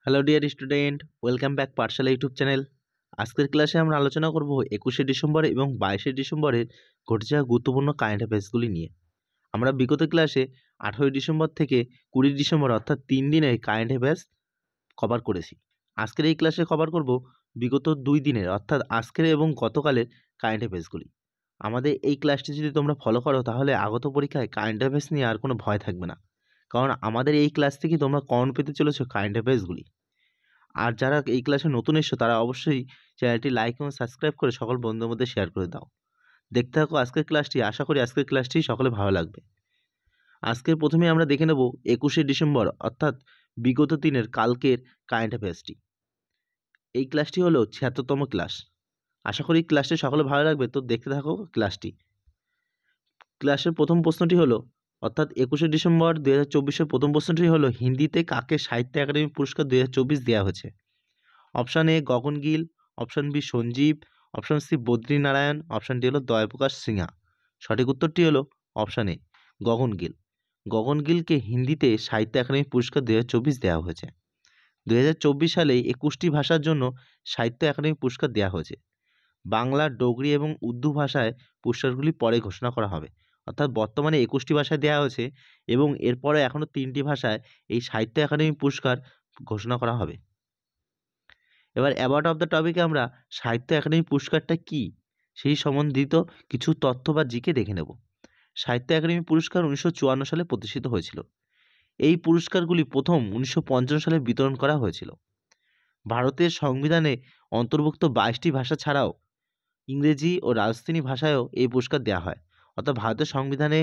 Hello dear student, welcome back পাঠশালা YouTube channel. আজকের ক্লাসে আমরা আলোচনা করব 21শে ডিসেম্বর এবং 22শে ডিসেম্বরের ঘটে যাওয়া গুরুত্বপূর্ণ কারেন্ট অ্যাফেয়ার্সগুলি নিয়ে। আমরা বিগত ক্লাসে 18ই ডিসেম্বর থেকে 20 ডিসেম্বর অর্থাৎ 3 দিনের কারেন্ট অ্যাফেয়ার্স কভার করেছি। আজকের এই ক্লাসে কভার করব বিগত 2 দিনের অর্থাৎ আজকের এবং গতকালের কারেন্ট অ্যাফেয়ার্সগুলি। আমাদের এই ক্লাসটি যদি তোমরা ফলো করো তাহলে আগত পরীক্ষায় কারেন্ট অ্যাফেয়ার্স নিয়ে আর কোনো ভয় থাকবে না, কারণ আমাদের এই ক্লাস থেকে তোমরা কমন পেতে চলেছো কারেন্ট অ্যাফেয়ার্সগুলি। আর যারা এই ক্লাসে নতুন এসছো তারা অবশ্যই চ্যানেলটি লাইক এবং সাবস্ক্রাইব করে সকল বন্ধুদের মধ্যে শেয়ার করে দাও। দেখতে থাকো আজকের ক্লাসটি, আশা করি আজকের ক্লাসটি সকলে ভালো লাগবে। আজকের প্রথমে আমরা দেখে নেব 21শে ডিসেম্বর অর্থাৎ বিগত দিনের কালকের কারেন্ট অ্যাফেয়ার্সটি। এই ক্লাসটি হলো 76তম ক্লাস। আশা করি ক্লাসটি সকলে ভালো লাগবে, তো দেখতে থাকো ক্লাসটি। ক্লাসের প্রথম প্রশ্নটি হলো অর্থাৎ 21শে ডিসেম্বর 2024-এর প্রথম প্রশ্নটি হলো হিন্দিতে কাকে সাহিত্য একাডেমি পুরস্কার 2024 দেওয়া হয়েছে? Option A Gagan Gill, option B Sanjeev, option C Badrinarayan, option D হলো দয়াপ্রকাশ সিনহা। সঠিক উত্তরটি হলো অপশান এ গগন গিল। গগন গিলকে হিন্দিতে সাহিত্য একাডেমি পুরস্কার 2024 দেওয়া হয়েছে। 2024 সালে 21টি ভাষার জন্য সাহিত্য একাডেমি পুরস্কার দেওয়া হয়েছে। বাংলা, ডোগরি এবং উর্দু ভাষায় পুরস্কারগুলি পরে ঘোষণা করা হবে। অর্থাৎ বর্তমানে 21টি ভাষায় দেওয়া হয়েছে এবং এরপরে এখনও 3টি ভাষায় এই সাহিত্য একাডেমি পুরস্কার ঘোষণা করা হবে। এবার অ্যাবাউট অফ দ্য টপিকে আমরা সাহিত্য একাডেমি পুরস্কারটা কী সেই সম্বন্ধিত কিছু তথ্য বা জিকে দেখে নেব। সাহিত্য একাডেমি পুরস্কার 1954 সালে প্রতিষ্ঠিত হয়েছিল। এই পুরস্কারগুলি প্রথম 1955 সালে বিতরণ করা হয়েছিল। ভারতের সংবিধানে অন্তর্ভুক্ত 22টি ভাষা ছাড়াও ইংরেজি ও রাজস্থানী ভাষায়ও এই পুরস্কার দেওয়া হয়। অর্থাৎ ভারতের সংবিধানে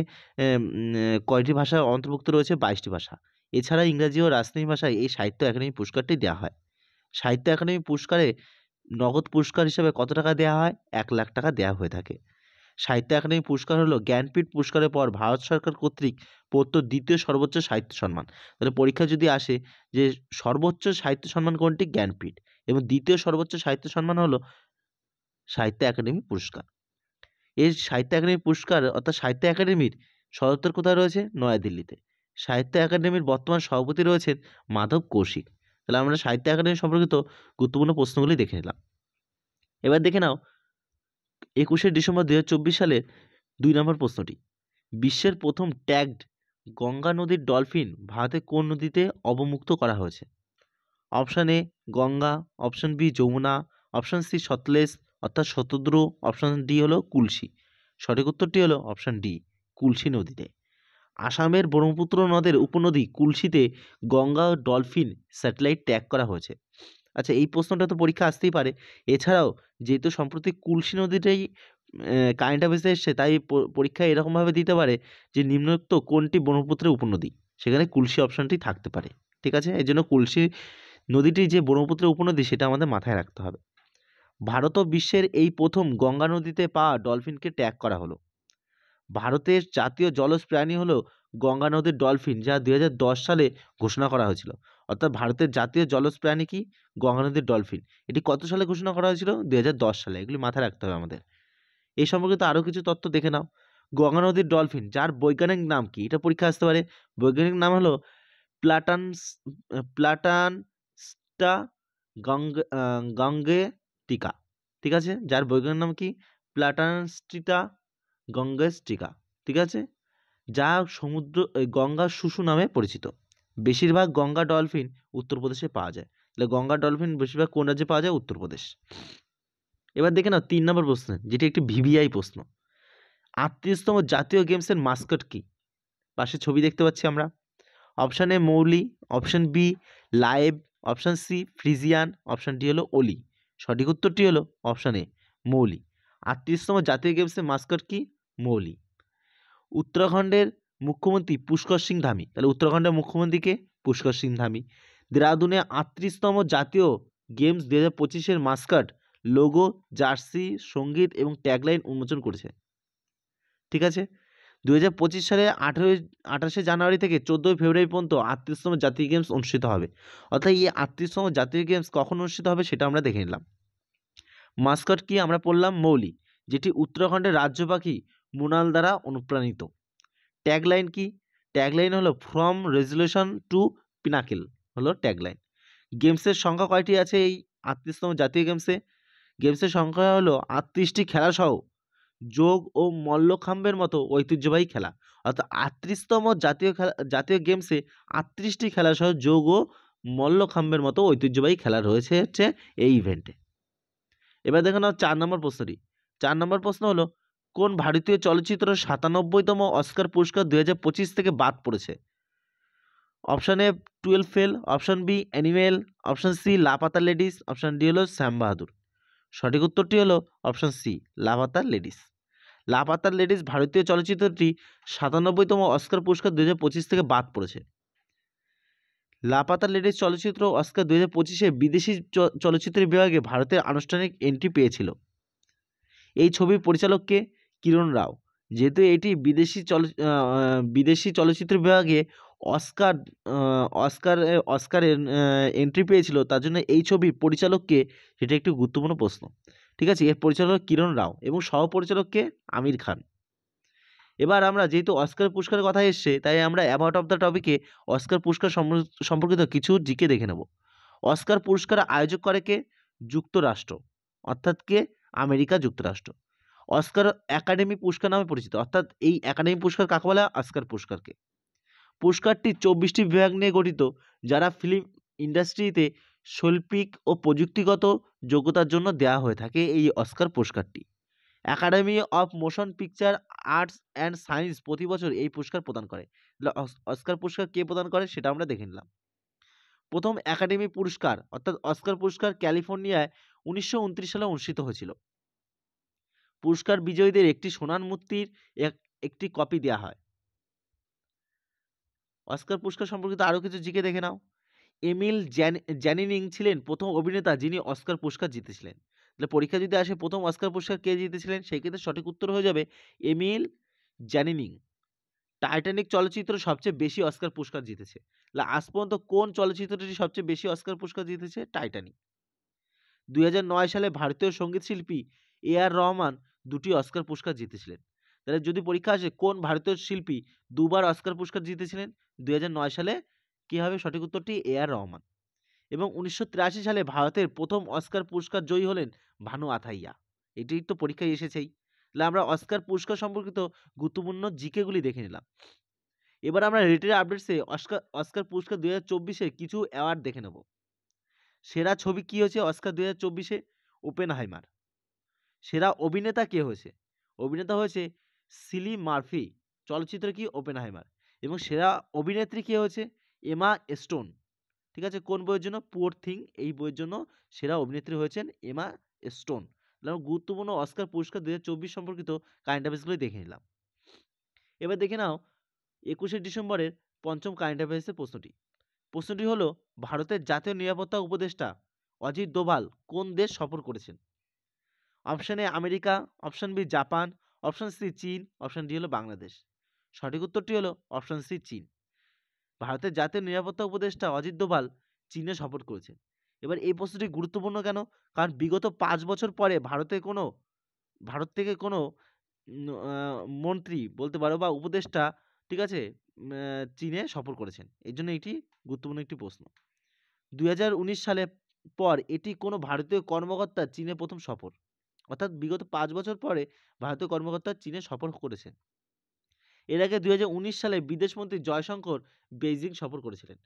কয়টি ভাষা অন্তর্ভুক্ত রয়েছে? 22টি ভাষা। এছাড়া ইংরেজি ও রাজস্থানী ভাষায় এই সাহিত্য একাডেমি পুরস্কারটি দেওয়া হয়। সাহিত্য একাডেমি পুরস্কারে নগদ পুরস্কার হিসেবে কত টাকা দেওয়া হয়? 1 লাখ টাকা দেওয়া হয়ে থাকে। সাহিত্য একাডেমি পুরস্কার হলো জ্ঞানপীঠ পুরস্কারের পর ভারত সরকার কর্তৃক প্রদত্ত দ্বিতীয় সর্বোচ্চ সাহিত্য সম্মান। তাহলে পরীক্ষা যদি আসে যে সর্বোচ্চ সাহিত্য সম্মান কোনটি? জ্ঞানপীঠ। এবং দ্বিতীয় সর্বোচ্চ সাহিত্য সম্মান হলো সাহিত্য একাডেমি পুরস্কার। এই সাহিত্য একাডেমি পুরস্কার অর্থাৎ সাহিত্য একাডেমির সদর দপ্তর কোথায় রয়েছে? নয়াদিল্লিতে। সাহিত্য একাডেমির বর্তমান সভাপতি রয়েছেন মাধব কৌশিক। তাহলে আমরা সাহিত্য একাডেমি সম্পর্কিত গুরুত্বপূর্ণ প্রশ্নগুলি দেখে নিলাম। এবার দেখে নাও 21শে ডিসেম্বর 2024 সালের 2 নম্বর প্রশ্নটি। বিশ্বের প্রথম ট্যাগড গঙ্গা নদীর ডলফিন ভারতের কোন নদীতে অবমুক্ত করা হয়েছে? Option A Ganga, option B Yamuna, option C Sutlej অর্থাৎ শতদ্রু, অপশান ডি হলো কুলসি। সঠিক উত্তরটি হলো অপশান ডি কুলসি নদীতে। আসামের ব্রহ্মপুত্র নদের উপনদী কুলসিতে গঙ্গা ডলফিন স্যাটেলাইট ট্যাগ করা হয়েছে। আচ্ছা, এই প্রশ্নটা তো পরীক্ষা আসতেই পারে। এছাড়াও যেহেতু সম্প্রতি কুলসি নদীটাই কারেন্ট অ্যাফেয়ার্সে এসছে, তাই পরীক্ষায় এরকমভাবে দিতে পারে যে নিম্নোক্ত কোনটি ব্রহ্মপুত্রের উপনদী, সেখানে কুলসি অপশানটি থাকতে পারে। ঠিক আছে, এই জন্য কুলসি নদীটি যে ব্রহ্মপুত্রের উপনদী সেটা আমাদের মাথায় রাখতে হবে। ভারত ও বিশ্বের এই প্রথম গঙ্গা নদীতে পাওয়া ডলফিনকে ট্যাগ করা হলো। ভারতের জাতীয় জলজ প্রাণী হলো গঙ্গা নদীর ডলফিন, যা 2010 সালে ঘোষণা করা হয়েছিল। অর্থাৎ ভারতের জাতীয় জলজ প্রাণী কি? গঙ্গা নদীর ডলফিন। এটি কত সালে ঘোষণা করা হয়েছিল? 2010 সালে। এগুলি মাথায় রাখতে হবে আমাদের। এই সম্পর্কিত আরও কিছু তথ্য দেখে নাও। গঙ্গা নদীর ডলফিন যার বৈজ্ঞানিক নাম কি? এটা পরীক্ষা আসতে পারে। বৈজ্ঞানিক নাম হলো প্লাটানস্টা গঙ্গেটিকা। ঠিক আছে, যার বৈজ্ঞানিক নাম কি? প্লাটানস্টিটা গঙ্গেস্টিকা। ঠিক আছে, যা গঙ্গার শুশু নামে পরিচিত। বেশিরভাগ গঙ্গা ডলফিন উত্তরপ্রদেশে পাওয়া যায়। তাহলে গঙ্গা ডলফিন বেশিরভাগ কোন রাজ্যে পাওয়া যায়? উত্তরপ্রদেশ। এবার দেখে নাও 3 নম্বর প্রশ্ন, যেটি একটি ভিভিআই প্রশ্ন। 38তম জাতীয় গেমসের মাস্কট কি? পাশে ছবি দেখতে পাচ্ছি আমরা। অপশান এ মৌলি, option B live, option C Friesian, option D হলো ওলি। সঠিক উত্তরটি হলো অপশান এ মৌলি। 38তম জাতীয় গেমসের মাস্কট কি? মৌলি। উত্তরাখণ্ডের মুখ্যমন্ত্রী পুষ্কর সিং ধামি। তাহলে উত্তরাখণ্ডের মুখ্যমন্ত্রীকে? পুষ্কর সিং ধামি। দেরাদুনে 38তম জাতীয় গেমস 2025-এর মাস্কট লোগো, জার্সি, সঙ্গীত এবং ট্যাগলাইন উন্মোচন করেছে। ঠিক আছে, 2025 সালে 28শে জানুয়ারি থেকে 14ই ফেব্রুয়ারি পর্যন্ত 38তম জাতীয় গেমস অনুষ্ঠিত হবে। অর্থাৎ এই 38তম জাতীয় গেমস কখন অনুষ্ঠিত হবে সেটা আমরা দেখে নিলাম। মাস্কট কি? আমরা পড়লাম মৌলি, যেটি উত্তরাখণ্ডের রাজ্য পাখি মুনাল দ্বারা অনুপ্রাণিত। ট্যাগলাইন কি? ট্যাগলাইন হলো ফ্রম রেজলিউশন টু পিনাকেল হলো ট্যাগলাইন। গেমসের সংখ্যা কয়টি আছে এই 38তম জাতীয় গেমসে? গেমসের সংখ্যা হলো 38টি খেলাসহ যোগ ও মল্লখাম্বের মতো ঐতিহ্যবাহী খেলা। অর্থাৎ 38তম জাতীয় গেমসে 38টি খেলাসহ যোগ ও মল্লখাম্বের মতো ঐতিহ্যবাহী খেলা রয়েছে হচ্ছে এই ইভেন্টে। এবার দেখে নাও 4 নম্বর প্রশ্নটি। 4 নম্বর প্রশ্ন হলো, কোন ভারতীয় চলচ্চিত্র 97তম অস্কার পুরস্কার 2025 থেকে বাদ পড়েছে? Option A 12 fail, option B animal, option C Laapataa Ladies, option D হলো শ্যাম বাহাদুর। সঠিক উত্তরটি হলো option C Laapataa Ladies. Laapataa Ladies ভারতীয় চলচ্চিত্রটি 97তম অস্কার পুরস্কার 2025 থেকে বাদ পড়েছে। লাপাতা লেডিস চলচ্চিত্র অস্কার 2025-এ বিদেশি চলচ্চিত্রের বিভাগে ভারতের আনুষ্ঠানিক এন্ট্রি পেয়েছিল। এই ছবির পরিচালক কে? কিরণ রাও। যেহেতু এটি বিদেশি চলচ্চিত্র বিভাগে অস্কার অস্কারের এন্ট্রি পেয়েছিল, তার জন্য এই ছবির পরিচালক কে সেটা একটি গুরুত্বপূর্ণ প্রশ্ন। ঠিক আছে, এর পরিচালক কিরণ রাও এবং সহ-পরিচালক কে? আমির খান। এবার আমরা যেহেতু অস্কার পুরস্কারের কথা এসছে, তাই আমরা অ্যাবাউট অফ দ্য টপিকে অস্কার পুরস্কার সম্পর্কিত কিছু জিকে দেখে নেব। অস্কার পুরস্কার আয়োজক করে কে? যুক্তরাষ্ট্র, অর্থাৎ কে? আমেরিকা যুক্তরাষ্ট্র। অস্কার একাডেমি পুরস্কার নামে পরিচিত, অর্থাৎ এই একাডেমি পুরস্কার কাকে বলে? অস্কার পুরস্কারকে। পুরস্কারটি 24টি বিভাগ নিয়ে গঠিত, যারা ফিল্ম ইন্ডাস্ট্রিতে শৈল্পিক ও প্রযুক্তিগত যোগ্যতার জন্য দেওয়া হয়ে থাকে এই অস্কার পুরস্কারটি। Academy of motion picture arts and science প্রতি বছর এই পুরস্কার প্রদান করে। তাহলে অস্কার পুরস্কার কে প্রদান করে সেটা আমরা দেখে নিলাম। প্রথম একাডেমি পুরস্কার অর্থাৎ অস্কার পুরস্কার ক্যালিফোর্নিয়ায় 1929 সালে অনুষ্ঠিত হয়েছিল। পুরস্কার বিজয়ীদের একটি সোনার মূর্তির একটি কপি দেওয়া হয়। অস্কার পুরস্কার সম্পর্কিত আরও কিছু জিকে দেখে নাও। এমিল জ্যানিনিং ছিলেন প্রথম অভিনেতা যিনি অস্কার পুরস্কার জিতেছিলেন। তাহলে পরীক্ষা যদি আসে প্রথম অস্কার পুরস্কার কে জিতেছিলেন, সেই ক্ষেত্রে সঠিক উত্তর হয়ে যাবে এমিল জ্যানিনিং। টাইটানিক চলচ্চিত্র সবচেয়ে বেশি অস্কার পুরস্কার জিতেছে। তাহলে আজ পর্যন্ত কোন চলচ্চিত্রটি সবচেয়ে বেশি অস্কার পুরস্কার জিতেছে? টাইটানিক। 2009 সালে ভারতীয় সঙ্গীত শিল্পী এ আর রহমান 2টি অস্কার পুরস্কার জিতেছিলেন। তাহলে যদি পরীক্ষা আসে কোন ভারতীয় শিল্পী দুবার অস্কার পুরস্কার জিতেছিলেন? 2009 সালে কি হবে সঠিক উত্তরটি? এ আর রহমান। এবং 1983 সালে ভারতের প্রথম অস্কার পুরস্কার জয়ী হলেন ভানু আথাইয়া। এটি তো পরীক্ষায় এসেছেই। তাহলে আমরা অস্কার পুরস্কার সম্পর্কিত গুরুত্বপূর্ণ জিকেগুলি দেখে নিলাম। এবার আমরা রিটের আপডেটসে অস্কার পুরস্কার 2024-এর কিছু অ্যাওয়ার্ড দেখে নেব। সেরা ছবি কি হয়েছে অস্কার 2024-এ? ওপেনহাইমার। সেরা অভিনেতা কে হয়েছে? অভিনেতা হয়েছে সিলি মার্ফি। চলচ্চিত্র কি? ওপেনহাইমার। এবং সেরা অভিনেত্রী কে হয়েছে? এমা স্টোন। ঠিক আছে, কোন বইয়ের জন্য? পুয়ার থিং এই বইয়ের জন্য সেরা অভিনেত্রী হয়েছেন এমা স্টোন। তাহলে আমরা গুরুত্বপূর্ণ অস্কার পুরস্কার 2024 সম্পর্কিত কারেন্ট অ্যাফেয়ার্সগুলি দেখে নিলাম। এবার দেখে নাও 21শে ডিসেম্বরের পঞ্চম কারেন্ট অ্যাফেয়ার্সের প্রশ্নটি। প্রশ্নটি হলো, ভারতের জাতীয় নিরাপত্তা উপদেষ্টা অজিত দোভাল কোন দেশ সফর করেছেন? Option A America, option B Japan, option C চীন, অপশন ডি হলো বাংলাদেশ। সঠিক উত্তরটি হলো অপশন সি চীন। ভারতের জাতীয় নিরাপত্তা উপদেষ্টা অজিত দোভাল চীনে সফর করেছেন। এবার এই প্রশ্নটি গুরুত্বপূর্ণ কেন? কারণ বিগত 5 বছর পরে ভারত থেকে কোনো মন্ত্রী বলতে পারো বা উপদেষ্টা, ঠিক আছে, চীনে সফর করেছেন। এই জন্য এটি গুরুত্বপূর্ণ একটি প্রশ্ন। 2019 সালে পর এটি কোনো ভারতীয় কর্মকর্তা চীনে প্রথম সফর, অর্থাৎ বিগত 5 বছর পরে ভারতীয় কর্মকর্তা চীনে সফর করেছেন। এর আগে 2019 সালে বিদেশমন্ত্রী জয়শঙ্কর বেইজিং সফর করেছিলেন।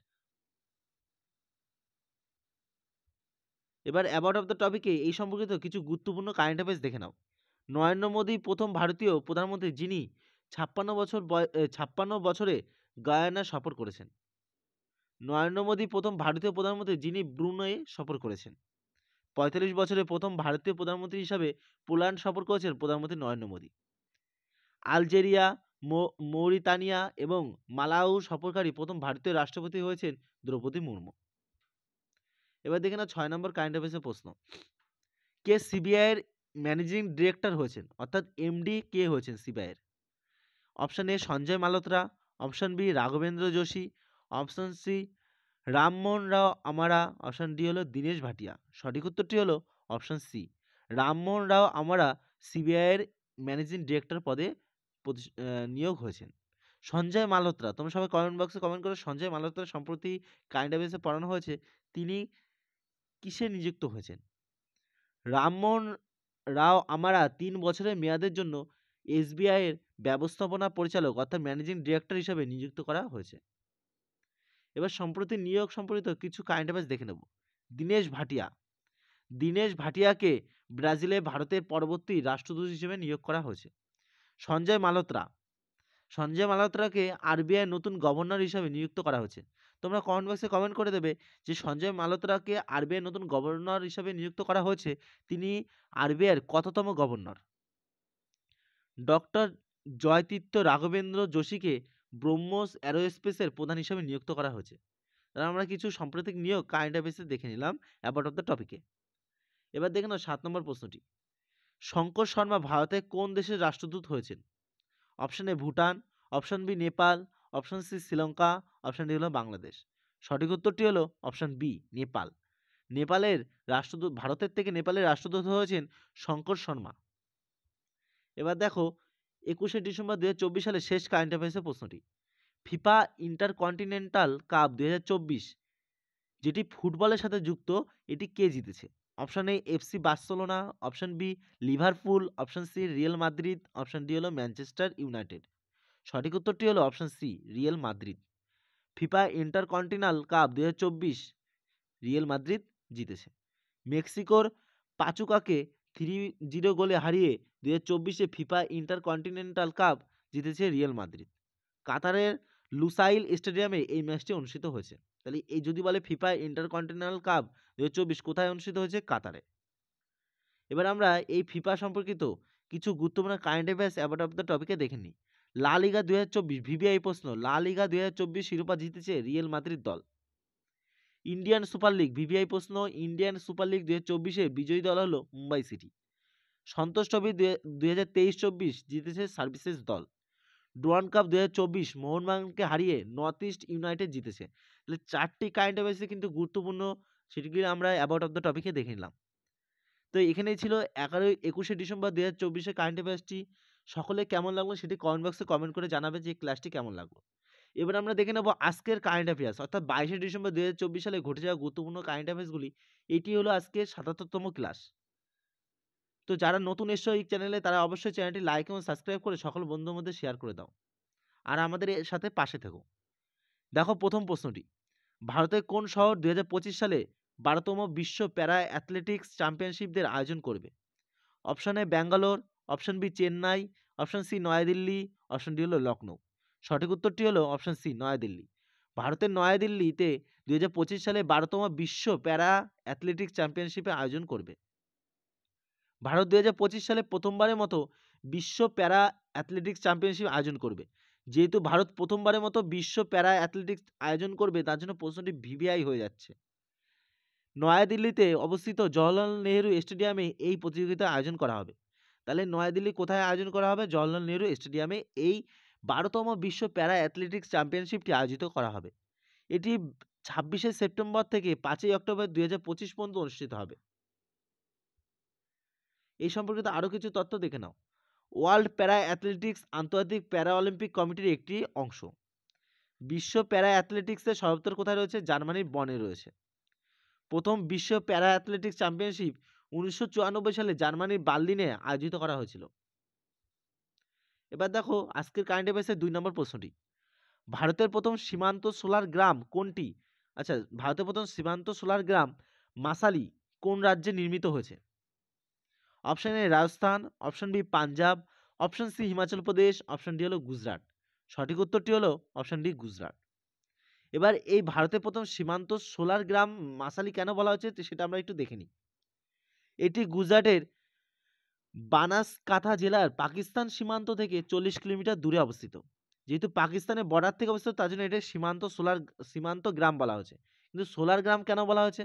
এবার অ্যাবাউট অফ দ্য টপিকে এই সম্পর্কিত কিছু গুরুত্বপূর্ণ কারেন্ট অ্যাফেয়ার্স দেখে নাও। নরেন্দ্র মোদী প্রথম ভারতীয় প্রধানমন্ত্রী যিনি 56 বছরে গায়ানা সফর করেছেন। নরেন্দ্র মোদী প্রথম ভারতীয় প্রধানমন্ত্রী যিনি ব্রুনেই সফর করেছেন। 45 বছরে প্রথম ভারতীয় প্রধানমন্ত্রী হিসাবে পোল্যান্ড সফর করেছেন প্রধানমন্ত্রী নরেন্দ্র মোদী। আলজেরিয়া, মৌরিতানিয়া এবং মালাউ সফরকারী প্রথম ভারতীয় রাষ্ট্রপতি হয়েছেন দ্রৌপদী মুর্মু। এবার দেখে না 6 নম্বর কারেন্ট অ্যাফেয়ার্সের প্রশ্ন। কে সিবিআইয়ের ম্যানেজিং ডিরেক্টর হয়েছেন, অর্থাৎ এমডি কে হয়েছেন সিবিআইয়ের? Option A Sanjay Malhotra, option B Raghavendra Joshi, option C Rammohan Rao Amara, option D হলো দীনেশ ভাটিয়া। সঠিক উত্তরটি হলো অপশন সি রামমোহন রাও আমারা সিবিআইয়ের ম্যানেজিং ডিরেক্টর পদে নিয়োগ হয়েছেন। সঞ্জয় মালহোত্রা, তোমরা সবাই কমেন্ট বক্সে কমেন্ট করো সঞ্জয় মালহোত্রা সম্প্রতি কারেন্ট অ্যাফেয়ার্সে পড়ানো হয়েছে, তিনি কিসে নিযুক্ত হয়েছেন? রামমোহন রাও আমারা ৩ বছরের মেয়াদের জন্য এসবিআই এর ব্যবস্থাপনা পরিচালক অর্থাৎ ম্যানেজিং ডিরেক্টর হিসেবে নিযুক্ত করা হয়েছে। এবার সম্প্রতি নিয়োগ সম্পর্কিত কিছু কারেন্ট অ্যাফেয়ার্স দেখে নেব। দীনেশ ভাটিয়াকে ব্রাজিলে ভারতের পরবর্তী রাষ্ট্রদূত হিসেবে নিয়োগ করা হয়েছে। সঞ্জয় মালহোত্রাকে আরবিআই নতুন গভর্নর হিসেবে নিযুক্ত করা হয়েছে। তোমরা কমেন্ট বক্সে কমেন্ট করে দেবে যে সঞ্জয় মালহোত্রাকে আরবিআই নতুন গভর্নর হিসেবে নিযুক্ত করা হয়েছে, তিনি আরবিআইয়ের কততম গভর্নর? ডক্টর জয়তীর্থ রাঘবেন্দ্র যোশীকে ব্রহ্মোস অ্যারোস্পেসের প্রধান হিসেবে নিযুক্ত করা হয়েছে। তাহলে আমরা কিছু সাম্প্রতিক নিয়োগ কারেন্ট অ্যাফেয়ার্সে দেখে নিলাম অ্যাবাউট অফ দ্য টপিকে। এবার দেখে নাও 7 নম্বর প্রশ্নটি। শঙ্কর শর্মা ভারতের কোন দেশের রাষ্ট্রদূত হয়েছেন? Option A Bhutan, option B Nepal, option C Sri Lanka, option D হলো বাংলাদেশ। সঠিক উত্তরটি হলো অপশন বি নেপাল। ভারতের থেকে নেপালের রাষ্ট্রদূত হয়েছেন শঙ্কর শর্মা। এবার দেখো 21শে ডিসেম্বর 2024 সালে শেষ কারেন্ট অ্যাফেয়ার্সের প্রশ্নটি। ফিফা ইন্টারকন্টিনেন্টাল কাপ 2024 যেটি ফুটবলের সাথে যুক্ত, এটি কে জিতেছে? Option A FC Barcelona, option B Liverpool, option C Real Madrid, option D হলো ম্যানচেস্টার ইউনাইটেড। সঠিক উত্তরটি হলো option C Real Madrid. FIFA Intercontinental Cup 2024 Real Madrid জিতেছে। মেক্সিকোর পাচুকাকে 3-0 গোলে হারিয়ে 2024 ফিফা ইন্টারকন্টিনেন্টাল কাপ জিতেছে রিয়াল মাদ্রিদ। কাতারের লুসাইল স্টেডিয়ামে এই ম্যাচটি অনুষ্ঠিত হয়েছে। তাহলে এই যদি বলে ফিফা ইন্টারকন্টিনেন্টাল কাপ 2024 কোথায় অনুষ্ঠিত হয়েছে? কাতারে। এবার আমরা এই ফিফা সম্পর্কিত কিছু গুরুত্বপূর্ণ current affairs about of the টপিকে দেখে নিই। লা লিগা 2024 ভিভিআই প্রশ্ন, লা লিগা 2024 শিরোপা জিতেছে রিয়াল মাদ্রিদ দল। ইন্ডিয়ান সুপার লিগ ভিভিআই প্রশ্ন, ইন্ডিয়ান সুপার লিগ 2024 বিজয়ী দল হলো মুম্বাই সিটি। সন্তোষ ট্রফি 2023-24 জিতেছে সার্ভিসেস দল। ডুরান্ড কাপ 2024 মোহনবাগানকে হারিয়ে নর্থ ইস্ট ইউনাইটেড জিতেছে। তাহলে 4টি কারেন্ট অ্যাফেয়ার্সে কিন্তু গুরুত্বপূর্ণ, সেটিগুলি আমরা অ্যাবাউট অফ দ্য টপিকে দেখে নিলাম। তো এখানেই ছিল 21শে ডিসেম্বর 2024 কারেন্ট অ্যাফেয়ার্সটি। সকলে কেমন লাগলো সেটি কমেন্ট বক্সে কমেন্ট করে জানাবে যে ক্লাসটি কেমন লাগলো। এবার আমরা দেখে নেব আজকের কারেন্ট অ্যাফেয়ার্স, অর্থাৎ 22শে ডিসেম্বর 2024 সালে ঘটে যাওয়া গুরুত্বপূর্ণ কারেন্ট অ্যাফেয়ার্সগুলি। এটি হলো আজকের 77তম ক্লাস। তো যারা নতুন এসছো এই চ্যানেলে, তারা অবশ্যই চ্যানেলটি লাইক এবং সাবস্ক্রাইব করে সকল বন্ধুদের মধ্যে শেয়ার করে দাও, আর আমাদের এর সাথে পাশে থেকো। দেখো প্রথম প্রশ্নটি, ভারতের কোন শহর 2025 সালে 12তম বিশ্ব প্যারা অ্যাথলেটিক্স চ্যাম্পিয়নশিপদের আয়োজন করবে? Option A Bangalore, option B Chennai, option C New Delhi, option D হলো লখনৌ। সঠিক উত্তরটি হলো অপশন সি নয়াদিল্লি। ভারতের নয়াদিল্লিতে 2025 সালে 12তম বিশ্ব প্যারা অ্যাথলেটিক্স চ্যাম্পিয়নশিপের আয়োজন করবে। ভারত 2025 সালে প্রথমবারের মতো বিশ্ব প্যারা অ্যাথলেটিক্স চ্যাম্পিয়নশিপ আয়োজন করবে। যেহেতু ভারত প্রথমবারের মতো বিশ্ব প্যারা অ্যাথলেটিক্স আয়োজন করবে, তার জন্য প্রশ্নটি ভিভিআই হয়ে যাচ্ছে। নয়াদিল্লিতে অবস্থিত জওহরলাল নেহেরু স্টেডিয়ামে এই প্রতিযোগিতা আয়োজন করা হবে। তাহলে নয়াদিল্লি কোথায় আয়োজন করা হবে? জওহরলাল নেহেরু স্টেডিয়ামে এই 12তম বিশ্ব প্যারা অ্যাথলেটিক্স চ্যাম্পিয়নশিপটি আয়োজিত করা হবে। এটি 26শে সেপ্টেম্বর থেকে 5ই অক্টোবর 2025 পর্যন্ত অনুষ্ঠিত হবে। এই সম্পর্কিত আরও কিছু তথ্য দেখে নাও। ওয়ার্ল্ড প্যারা অ্যাথলেটিক্স আন্তর্জাতিক প্যারা অলিম্পিক কমিটির একটি অংশ। বিশ্ব প্যারা অ্যাথলেটিক্সের সদর কোথায় রয়েছে? জার্মানির বনে রয়েছে। প্রথম বিশ্ব প্যারা অ্যাথলেটিক্স চ্যাম্পিয়নশিপ 1994 সালে জার্মানির বার্লিনে আয়োজিত করা হয়েছিল। এবার দেখো আজকের কারেন্ট অ্যাফেয়ার্সের 2 নম্বর প্রশ্নটি। ভারতের প্রথম সীমান্ত সোলার গ্রাম কোনটি? আচ্ছা, ভারতের প্রথম সীমান্ত সোলার গ্রাম মাসালি কোন রাজ্যে নির্মিত হয়েছে? Option A Rajasthan, option B Punjab, option C Himachal Pradesh, option D হলো গুজরাট। সঠিক উত্তরটি হলো অপশন ডি গুজরাট। এবার এই ভারতের প্রথম সীমান্ত সোলার গ্রাম মাসালি কেন বলা হচ্ছে সেটা আমরা একটু দেখে নিই। এটি গুজরাটের বানাসকাঁথা জেলার পাকিস্তান সীমান্ত থেকে 40 কিলোমিটার দূরে অবস্থিত। যেহেতু পাকিস্তানের বর্ডার থেকে অবস্থিত, তার জন্য এটা সীমান্ত গ্রাম বলা হয়েছে। কিন্তু সোলার গ্রাম কেন বলা হয়েছে?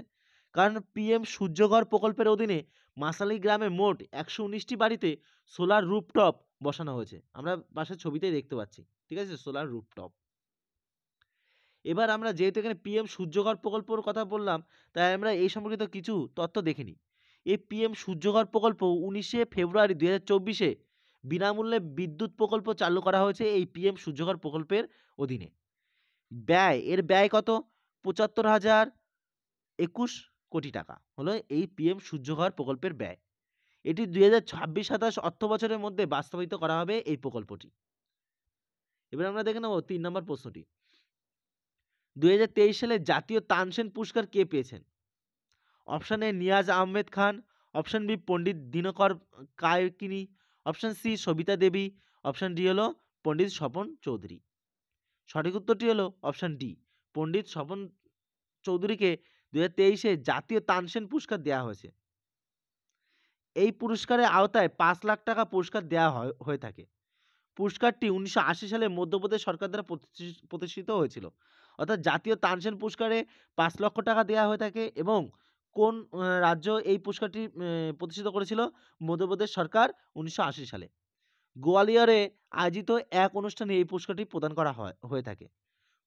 কারণ পিএম সূর্যঘর প্রকল্পের অধীনে মাসালি গ্রামে মোট 119টি বাড়িতে সোলার রুফটপ বসানো হয়েছে। আমরা পাশের ছবিতেই দেখতে পাচ্ছি, ঠিক আছে, সোলার রুফটপ। এবার আমরা যেহেতু এখানে পিএম সূর্যঘর প্রকল্পের কথা বললাম, তাই আমরা এই সম্পর্কিত কিছু তথ্য দেখে নিই। এই পিএম সূর্যঘর প্রকল্প 19শে ফেব্রুয়ারি 2024 বিনামূল্যে বিদ্যুৎ প্রকল্প চালু করা হয়েছে এই পিএম সূর্যঘর প্রকল্পের অধীনে। এর ব্যয় কত? ৭৫,০২১ কোটি টাকা হলো এই পিএম সূর্যঘর প্রকল্পের ব্যয়। এটি ২০২৬-২৭ অর্থ বছরের মধ্যে বাস্তবায়িত করা হবে এই প্রকল্পটি। এবার আমরা দেখে নেব ৩ নম্বর প্রশ্নটি। ২০২৩ সালে জাতীয় তানসেন পুরস্কার কে পেয়েছেন? Option A Niyaz Ahmed Khan, option B Pandit Dinkar Kaikini, option C Savita Devi, option D হলো পণ্ডিত স্বপন চৌধুরী। সঠিক উত্তরটি হলো অপশন ডি, পণ্ডিত স্বপন চৌধুরীকে ২০২৩-এ জাতীয় তানসেন পুরস্কার দেওয়া হয়েছে। এই পুরস্কারের আওতায় ৫ লাখ টাকা পুরস্কার দেওয়া হয়ে থাকে। পুরস্কারটি ১৯৮০ সালে মধ্যপ্রদেশ সরকার দ্বারা প্রতিষ্ঠিত হয়েছিল। অর্থাৎ জাতীয় তানসেন পুরস্কারে ৫ লক্ষ টাকা দেওয়া হয়ে থাকে এবং কোন রাজ্য এই পুরস্কারটি প্রতিষ্ঠিত করেছিল? মধ্যপ্রদেশ সরকার ১৯৮০ সালে। গোয়ালিয়রে আয়োজিত এক অনুষ্ঠানে এই পুরস্কারটি প্রদান করা হয়ে থাকে।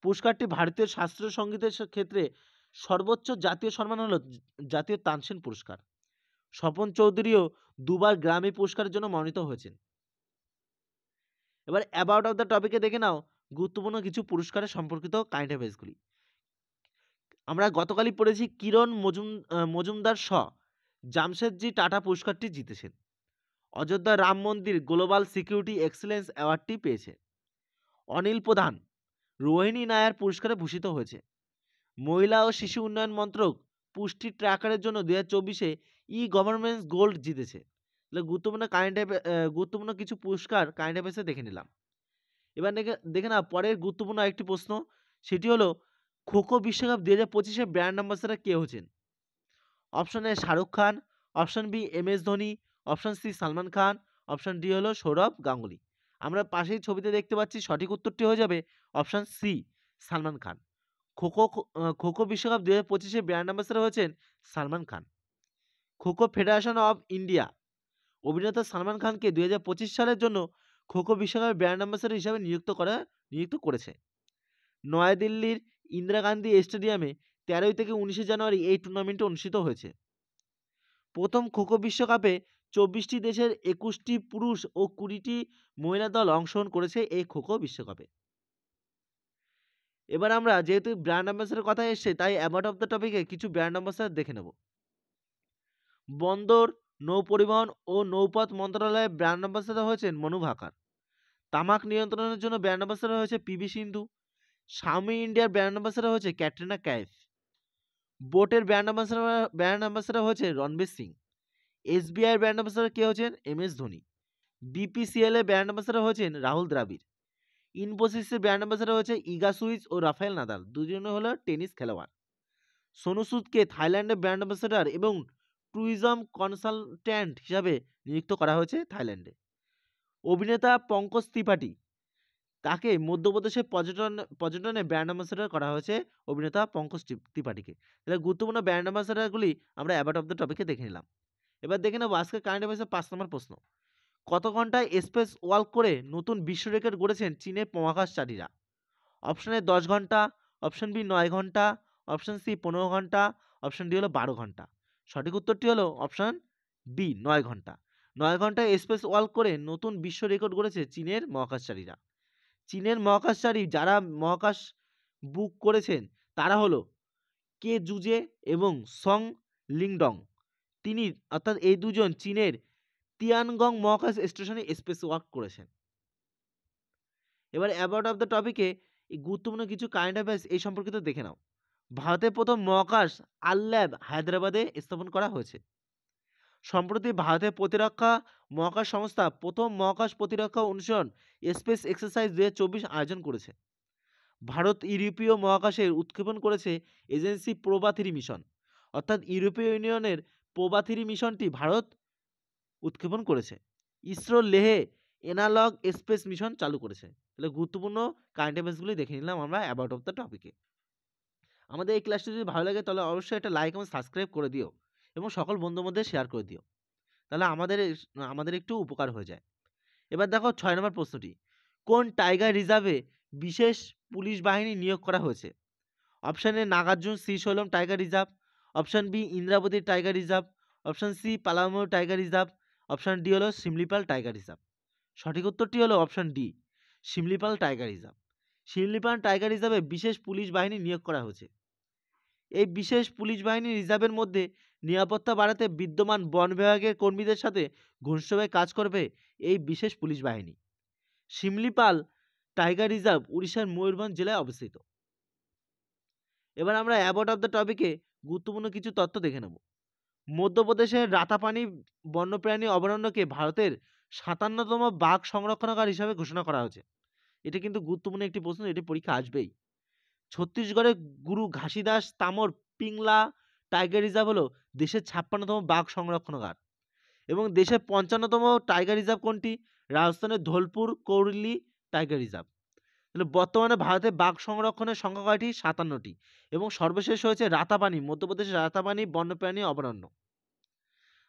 পুরস্কারটি ভারতীয় শাস্ত্রীয় সঙ্গীতের ক্ষেত্রে সর্বোচ্চ জাতীয় সম্মান হলো জাতীয় তানসেন পুরস্কার। স্বপন চৌধুরীও দুবার গ্র্যামি পুরস্কারের জন্য মনোনীত হয়েছেন। এবার অ্যাবাউট অফ দ্য টপিকে দেখে নাও গুরুত্বপূর্ণ কিছু পুরস্কারের সম্পর্কিত কারেন্ট অ্যাফেয়ার্সগুলি। আমরা গতকালই পড়েছি কিরণ মজুমদার শ জামশেদজি টাটা পুরস্কারটি জিতেছেন। অযোধ্যা রাম মন্দির গ্লোবাল সিকিউরিটি এক্সেলেন্স অ্যাওয়ার্ডটি পেয়েছে। অনিল প্রধান রোহিণী নায়ার পুরস্কারে ভূষিত হয়েছে। মহিলা ও শিশু উন্নয়ন মন্ত্রক পুষ্টি ট্র্যাকারের জন্য ২০২৪-এ গভর্নমেন্টস গোল্ড জিতেছে। তাহলে গুরুত্বপূর্ণ কিছু পুরস্কার কারেন্ট অ্যাফেয়ার্সে দেখে নিলাম। এবার দেখে না পরের গুরুত্বপূর্ণ একটি প্রশ্ন, সেটি হলো খোখো বিশ্বকাপ ২০২৫-এ ব্র্যান্ড অ্যাম্বাসেডর কে হচ্ছেন? Option A Shahrukh Khan, option B MS Dhoni, option C Salman Khan, option D হলো সৌরভ গাঙ্গুলি। আমরা পাশেই ছবিতে দেখতে পাচ্ছি, সঠিক উত্তরটি হয়ে যাবে অপশন সি সালমান খান। খোখো বিশ্বকাপ ২০২৫-এ ব্র্যান্ড অ্যাম্বাসেডর হয়েছেন Salman Khan. Kho kho federation of India অভিনেতা সালমান খানকে ২০২৫ সালের জন্য খোখো বিশ্বকাপের ব্র্যান্ড অ্যাম্বাসেডর হিসাবে নিযুক্ত করেছে। নয়াদিল্লির ইন্দিরা গান্ধী স্টেডিয়ামে ১৩ থেকে ১৯ জানুয়ারি এই টুর্নামেন্টটি অনুষ্ঠিত হয়েছে। প্রথম খোখো বিশ্বকাপে ২৪টি দেশের ২১টি পুরুষ ও ২০টি মহিলা দল অংশগ্রহণ করেছে এই খোখো বিশ্বকাপে। এবার আমরা যেহেতু ব্র্যান্ড অ্যাম্বাসেডর কথা এসছে, তাই অ্যাবাউট অফ দ্য টপিকে কিছু ব্র্যান্ড অ্যাম্বাসেডর দেখে নেব। বন্দর, নৌ পরিবহন ও নৌপথ মন্ত্রণালয়ের ব্র্যান্ড অ্যাম্বাসেডর হয়েছেন মনু ভাকার। তামাক নিয়ন্ত্রণের জন্য ব্র্যান্ড অ্যাম্বাসেডর হয়েছে PV সিন্ধু। স্বামী ইন্ডিয়ার ব্র্যান্ড অ্যাম্বাসেডর হয়েছে ক্যাটরিনা কাইফ। বোটের ব্র্যান্ড অ্যাম্বাসেডর হয়েছে Ranveer Singh. SBI brand ambassador কে হচ্ছেন MS ধোনি। BPCL এর ব্র্যান্ড অ্যাম্বাসেডর হয়েছেন রাহুল দ্রাবিড়। ইনফোসিসের ব্র্যান্ড অ্যাম্বাসেডর হয়েছে ইগা সুইচ ও রাফায়েল নাদাল, দুজনে হলো টেনিস খেলোয়াড়। সোনু সুদকে থাইল্যান্ডের ব্র্যান্ড অ্যাম্বাসেডর এবং ট্যুরিজম কনসালট্যান্ট হিসাবে নিযুক্ত করা হয়েছে থাইল্যান্ডে। অভিনেতা পঙ্কজ ত্রিপাঠী, তাকে মধ্যপ্রদেশের পর্যটনে ব্র্যান্ড অ্যাম্বাসেডর করা হয়েছে অভিনেতা পঙ্কজ ত্রিপাঠীকে। তাহলে গুরুত্বপূর্ণ ব্র্যান্ড অ্যাম্বাসেডরগুলি আমরা অ্যাবাউট অফ দ্য টপিকে দেখে নিলাম। এবার দেখে নেব আজকের কারেন্ট অ্যাফেয়ার্সের ৫ নম্বর প্রশ্ন। কত ঘন্টায় স্পেস ওয়াক করে নতুন বিশ্ব রেকর্ড গড়েছেন চীনের মহাকাশচারীরা? অপশন এ ১০ ঘন্টা, অপশন বি ৯ ঘন্টা, অপশন সি ১৫ ঘন্টা, অপশন ডি হলো ১২ ঘন্টা। সঠিক উত্তরটি হলো অপশন বি ৯ ঘন্টা। ৯ ঘন্টায় স্পেস ওয়াক করে নতুন বিশ্ব রেকর্ড গড়েছে চীনের মহাকাশচারীরা। চীনের মহাকাশচারী যারা মহাকাশ বুক করেছেন তারা হলো কে জুজে এবং সং লিংডং। অর্থাৎ এই দুজন চীনের তিয়ানগং মহাকাশ স্টেশনে স্পেস ওয়াক করেছেন। এবার অ্যাবাউট অফ দ্য টপিকে এই গুরুত্বপূর্ণ কিছু কারেন্ট অ্যাফেয়ার্স এই সম্পর্কিত দেখে নাও। ভারতের প্রথম মহাকাশ ল্যাব হায়দ্রাবাদে স্থাপন করা হয়েছে। সম্প্রতি ভারতের প্রতিরক্ষা মহাকাশ সংস্থা প্রথম মহাকাশ প্রতিরক্ষা অনুশীলন স্পেস এক্সারসাইজ ২০২৪ আয়োজন করেছে। ভারত ইউরোপীয় মহাকাশের উৎক্ষেপণ করেছে এজেন্সি প্রোবা ৩ মিশন। অর্থাৎ ইউরোপীয় ইউনিয়নের প্রোবা ৩ মিশনটি ভারত উৎক্ষেপণ করেছে। ইসরো লেহে এনালগ স্পেস মিশন চালু করেছে। তাহলে গুরুত্বপূর্ণ কারেন্ট অ্যাফেয়ার্সগুলি দেখে নিলাম আমরা অ্যাবাউট অফ দ্য টপিকে। আমাদের এই ক্লাসটি যদি ভালো লাগে তাহলে অবশ্যই একটা লাইক এবং সাবস্ক্রাইব করে দিও এবং সকল বন্ধুর মধ্যে শেয়ার করে দিও, তাহলে আমাদের একটু উপকার হয়ে যায়। এবার দেখো ৬ নম্বর প্রশ্নটি, কোন টাইগার রিজার্ভে বিশেষ পুলিশ বাহিনী নিয়োগ করা হয়েছে? Option A Nagarjun Srisailam tiger reserve, option B Indravati tiger reserve, option C Palamau tiger reserve, option D হলো শিমলিপাল টাইগার রিজার্ভ। সঠিক উত্তরটি হলো option D, Simlipal tiger reserve. Simlipal tiger রিজার্ভে বিশেষ পুলিশ বাহিনী নিয়োগ করা হয়েছে। এই বিশেষ পুলিশ বাহিনী রিজার্ভের মধ্যে নিরাপত্তা বাড়াতে বিদ্যমান বন বিভাগের কর্মীদের সাথে ঘনিষ্ঠভাবে কাজ করবে এই বিশেষ পুলিশ বাহিনী। শিমলিপাল টাইগার রিজার্ভ উড়িষ্যার ময়ূরভঞ্জ জেলায় অবস্থিত। এবার আমরা অ্যাবাউট অফ দ্য টপিকে গুরুত্বপূর্ণ কিছু তথ্য দেখে নেব। মধ্যপ্রদেশের রাতাপানি বন্যপ্রাণী অভয়ারণ্যকে ভারতের ৫৭তম বাঘ সংরক্ষণাগার হিসাবে ঘোষণা করা হয়েছে। এটা কিন্তু গুরুত্বপূর্ণ একটি প্রশ্ন, এটি পরীক্ষা আসবেই। ছত্তিশগড়ের গুরু ঘাসিদাস তামর পিংলা টাইগার রিজার্ভ হলো দেশের ৫৬তম বাঘ সংরক্ষণাগার। এবং দেশের ৫৫তম টাইগার রিজার্ভ কোনটি? রাজস্থানের ধোলপুর কৌরলি টাইগার রিজার্ভ। তাহলে বর্তমানে ভারতে বাঘ সংরক্ষণের সংখ্যা কয়টি? ৫৭টি। এবং সর্বশেষ হয়েছে রাতাপানি, মধ্যপ্রদেশের রাতাপানি বন্যপ্রাণী অভয়ারণ্য।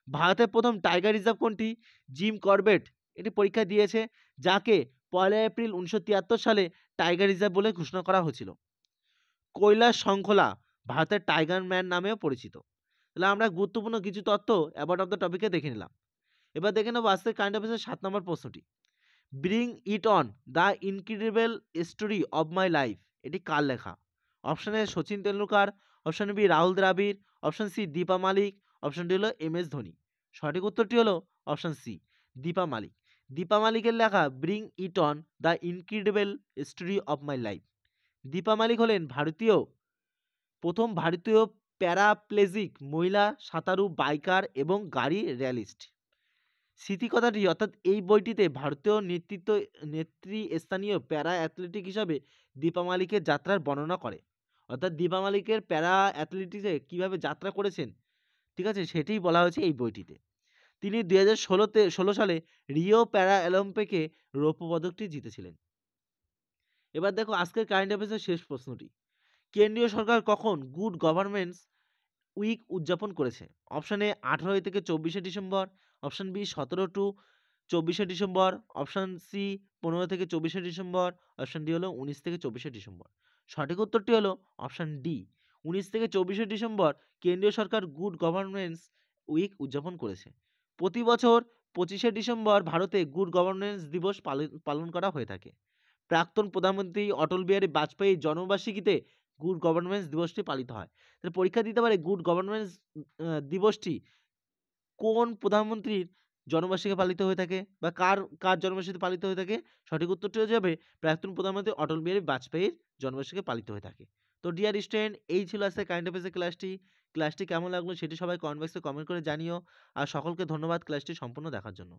ভারতের প্রথম টাইগার রিজার্ভ কোনটি? জিম করবেট এটি পরীক্ষা দিয়েছে, যাকে ১লা এপ্রিল ১৯৭৩ সালে টাইগার রিজার্ভ বলে ঘোষণা করা হয়েছিল। কৈলাস শৃঙ্খলা ভারতের টাইগার ম্যান নামেও পরিচিত। তাহলে আমরা গুরুত্বপূর্ণ কিছু তথ্য অ্যাবাউট অফ দ্য টপিকে দেখে নিলাম। এবার দেখে নেব আজকের কারেন্ট অ্যাফেয়ার্সের ৭ নম্বর প্রশ্নটি। Bring it on the incredible story of my life এটি কার লেখা? Option A Sachin Tendulkar, option B Rahul Dravid, option C Deepa Malik, option D হলো MS ধোনি। সঠিক উত্তরটি হলো অপশন সি, দীপা মালিক। দীপা মালিকের লেখা bring it on the incredible story of my life. Deepa Malik হলেন প্রথম ভারতীয় প্যারাপ্লেজিক মহিলা সাঁতারু, বাইকার এবং গাড়ি র্যালিস্ট। স্মৃতিকথাটি অর্থাৎ এই বইটিতে ভারতীয় নেতৃস্থানীয় প্যারা অ্যাথলেটিক হিসাবে দীপা মালিকের যাত্রার বর্ণনা করে। অর্থাৎ দীপা মালিকের প্যারা অ্যাথলেটিক্সে কীভাবে যাত্রা করেছেন, ঠিক আছে, সেটিই বলা হয়েছে এই বইটিতে। তিনি ২০১৬ সালে রিও প্যারা অলিম্পিকে রৌপ্য পদকটি জিতেছিলেন। এবার দেখো আজকের কারেন্ট অ্যাফেয়ার্সের শেষ প্রশ্নটি। কেন্দ্রীয় সরকার কখন গুড গভর্নমেন্টস উইক উদযাপন করেছে? অপশন এ ১৮ থেকে ২৪শে ডিসেম্বর, অপশন বি ১৭ টু ২৪শে ডিসেম্বর, অপশন সি ১৫ থেকে ২৪শে ডিসেম্বর, অপশন ডি হলো ১৯ থেকে ২৪শে ডিসেম্বর। সঠিক উত্তরটি হলো অপশন ডি, ১৯ থেকে ২৪শে ডিসেম্বর কেন্দ্রীয় সরকার গুড গভর্নেন্স উইক উদযাপন করেছে। প্রতি বছর ২৫শে ডিসেম্বর ভারতে গুড গভর্নেন্স দিবস পালন করা হয়ে থাকে। প্রাক্তন প্রধানমন্ত্রী অটল বিহারী বাজপেয়ীর জন্মবার্ষিকীতে গুড গভর্নেন্স দিবসটি পালিত হয়। তাহলে পরীক্ষা দিতে পারে গুড গভর্নেন্স দিবসটি কোন প্রধানমন্ত্রীর জন্মবার্ষিকী পালিত হয়ে থাকে, বা কার জন্মবার্ষিকী পালিত হয়ে থাকে? সঠিক উত্তরটি হয়ে যাবে প্রাক্তন প্রধানমন্ত্রী অটল বিহারী বাজপেয়ীর জন্মবার্ষিকী পালিত হয়ে থাকে। তো ডিয়ার স্টুডেন্ট, এই ছিল আজকে কারেন্ট অ্যাফেয়ার্সের ক্লাসটি কেমন লাগলো সেটি সবাই কমেন্ট বক্সে কমেন্ট করে জানিও। আর সকলকে ধন্যবাদ ক্লাসটি সম্পূর্ণ দেখার জন্য।